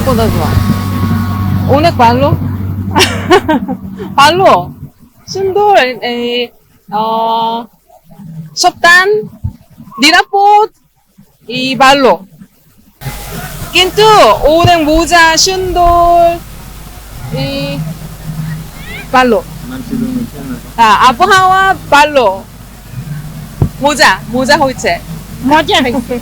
생각보다 좋아. 오늘 발로? 발로. 순돌, Soptan, Dirapot, y Ballo. কিন্তু 오뎅 모자, 순돌, 이 발로. আবহাওয়া ভালো মোজা হয়েছে মজা হয়েছে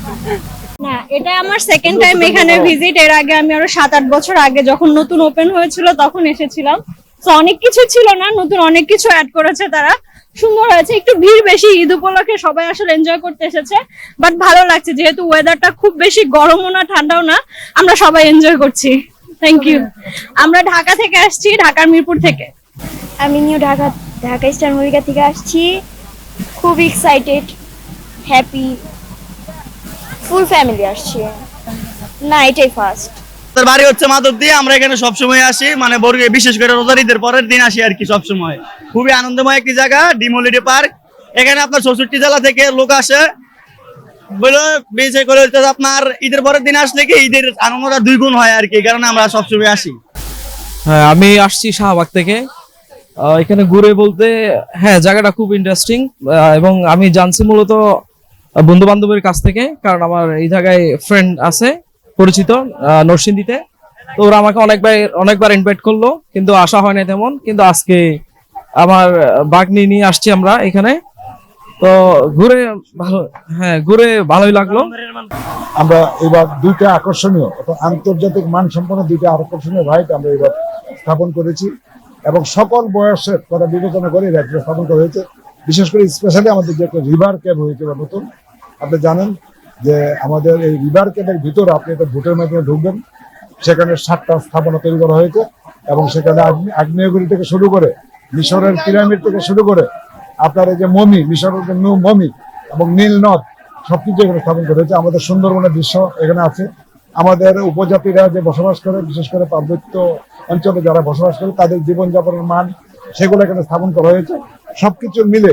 না, এটা আমার সেকেন্ড টাইম এখানে ভিজিট। এর আগে আমি আরো 7-8 বছর আগে যখন নতুন ওপেন হয়েছিল তখন এসেছিলাম। তো অনেক কিছু ছিল না, নতুন অনেক কিছু অ্যাড করেছে তারা, সুন্দর হয়েছে। একটু ভিড় বেশি, ঈদ উপলক্ষে সবাই আসলে এনজয় করতে এসেছে, বাট ভালো লাগছে যেহেতু ওয়েদারটা খুব বেশি গরমও না ঠান্ডাও না, আমরা সবাই এনজয় করছি। Thank you. আমরা ঢাকা থেকে আসছি, ঢাকার মিরপুর থেকে। আমি নিউ ঢাকা স্টার মল্লিকা থেকে আসছি। খুব এক্সাইটেড, হ্যাপি, ফুল ফ্যামিলি আসছি। না, এটাই ফার্স্ট। তার বাড়ি হচ্ছে মাধবদী। আমরা এখানে সবসময় আসি, মানে বিশেষ করে রোজার ঈদের পরের দিন আসি আর কি। সবসময় খুবই আনন্দময় একটি জায়গা ডিমোলিডি পার্ক। এখানে আপনার 64 জেলা থেকে লোক আসে বলে, বিশেষ করে আপনার ঈদের পরের দিন আসলে কি ঈদের আনন্দটা 2 গুণ হয় আর কি, এই কারণে আমরা সবসময় আসি। হ্যাঁ, আমি আসছি শাহবাগ থেকে। এখানে ঘুরে বলতে হ্যাঁ, জায়গাটা খুব ইন্টারেস্টিং এবং আমি জানছি মূলত বন্ধু বান্ধবের কাছ থেকে, কারণ আমার এই জায়গায় ফ্রেন্ড আছে পরিচিত নরসিংদীতে। তো ওরা আমাকে অনেকবার ইনভাইট করলো, কিন্তু আসা হয় না তেমন। কিন্তু আজকে আমার বাগনি নিয়ে আসছি আমরা এখানে। তো ঘুরে ভালোই লাগলো। আমরা এবার 2টা আকর্ষণীয় আন্তর্জাতিক মানসম্পন্ন 2টা আকর্ষণীয় রাইড আমরা এবার স্থাপন করেছি এবং সকল বয়সের কথা বিবেচনা করে রাইডটা স্থাপন করা হয়েছে। বিশেষ করে স্পেশালি আমাদের যে একটা রিভার ক্যাব হয়েছে বা নতুন, আপনি জানেন যে আমাদের এই রিভার ক্যাবের ভিতরে আপনি একটা ভোটের মাধ্যমে ঢুকবেন। সেখানে 7টা স্থাপনা তৈরি করা হয়েছে এবং সেখানে আগ্নেয়গিরি থেকে শুরু করে মিশরের পিরামিড থেকে শুরু করে আপনার এই যে মমি, মিশরের যে মমি এবং নীল নদ সবকিছু এখানে স্থাপন করা হয়েছে। আমাদের সুন্দরবনের দৃশ্য এখানে আছে। আমাদের উপজাতিরা যে বসবাস করে, বিশেষ করে পার্বত্য অঞ্চলে যারা বসবাস করে, তাদের জীবনযাপনের মান সেগুলো এখানে স্থাপন করা হয়েছে। সবকিছু মিলে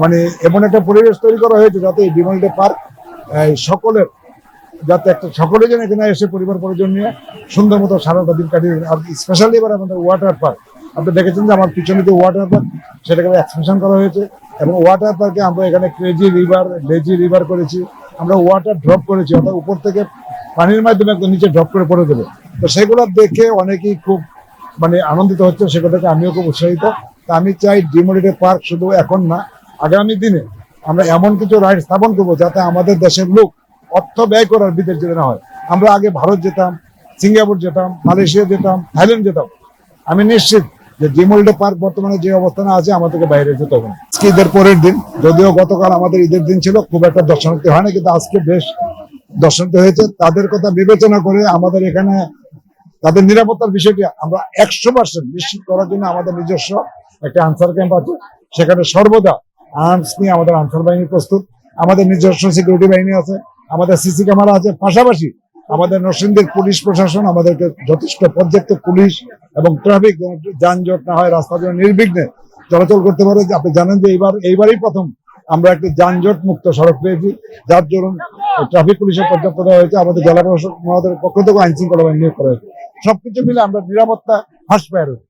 মানে এমন একটা পরিবেশ তৈরি করা হয়েছে যাতে এই ডিমোলিডি পার্ক সকলের যাতে সকলে যেন এখানে এসে পরিবার পরিজন নিয়ে সুন্দর মতো সারাটা দিন কাটিয়ে। আর স্পেশালি এবার আমাদের ওয়াটার পার্ক, আপনি দেখেছেন যে আমার পিছনে যে ওয়াটার পার্ক সেটাকে এক্সপেনশন করা হয়েছে এবং ওয়াটার পার্কে আমরা এখানে লেজি রিভার করেছি। আমরা ওয়াটার ড্রপ করেছি, অর্থাৎ উপর থেকে পানির মাধ্যমে একদম নিচে ড্রপ করে পড়ে দেবে। তো সেগুলো দেখে অনেকেই খুব মানে আনন্দিত হচ্ছে, সেগুলো থেকে আমিও খুব উৎসাহিত। তা আমি চাই ডিমোলিডি পার্ক শুধু এখন না, আগামী দিনে আমরা এমন কিছু রাইড স্থাপন করবো যাতে আমাদের দেশের লোক অর্থ ব্যয় করার বিদেশ যেতে না হয়। আমরা আগে ভারত যেতাম, সিঙ্গাপুর যেতাম, মালয়েশিয়া যেতাম, থাইল্যান্ড যেতাম। আমি নিশ্চিত যে ডিমোলিডি পার্ক বর্তমানে যে অবস্থানে আছে আমাদেরকে বাইরে যেতে হবে না। ঈদের পরের দিন, যদিও গতকাল আমাদের ঈদের দিন ছিল, খুব একটা দর্শনার্থী হয় না, কিন্তু আজকে বেশ দর্শনার্থী হয়েছে। তাদের কথা বিবেচনা করে আমাদের এখানে তাদের নিরাপত্তার বিষয়টি আমরা 100% নিশ্চিত করার জন্য আমাদের নিজস্ব একটা আনসার ক্যাম্প আছে। সেখানে সর্বদা আর্মস নিয়ে আমাদের আনসার বাহিনী প্রস্তুত। আমাদের নিজস্ব সিকিউরিটি বাহিনী আছে, আমাদের সিসি ক্যামেরা আছে। পাশাপাশি আমাদের নরসিংদীর পুলিশ প্রশাসন আমাদেরকে যথেষ্ট পর্যাপ্ত পুলিশ এবং ট্রাফিক যানজট না হয়, রাস্তা যেন নির্বিঘ্নে চলাচল করতে পারে। আপনি জানেন যে এইবারই প্রথম আমরা একটি যানজট মুক্ত সড়ক পেয়েছি, যার জন্য ট্রাফিক পুলিশের পর্যাপ্ত দেওয়া হয়েছে। আমাদের জেলা প্রশাসক মহোদয়ের পক্ষ থেকে আইন শৃঙ্খলা বাহিনী নিয়োগ করা হয়েছে। সবকিছু মিলে আমরা নিরাপত্তা হ্রাস পেয়ে রয়েছে।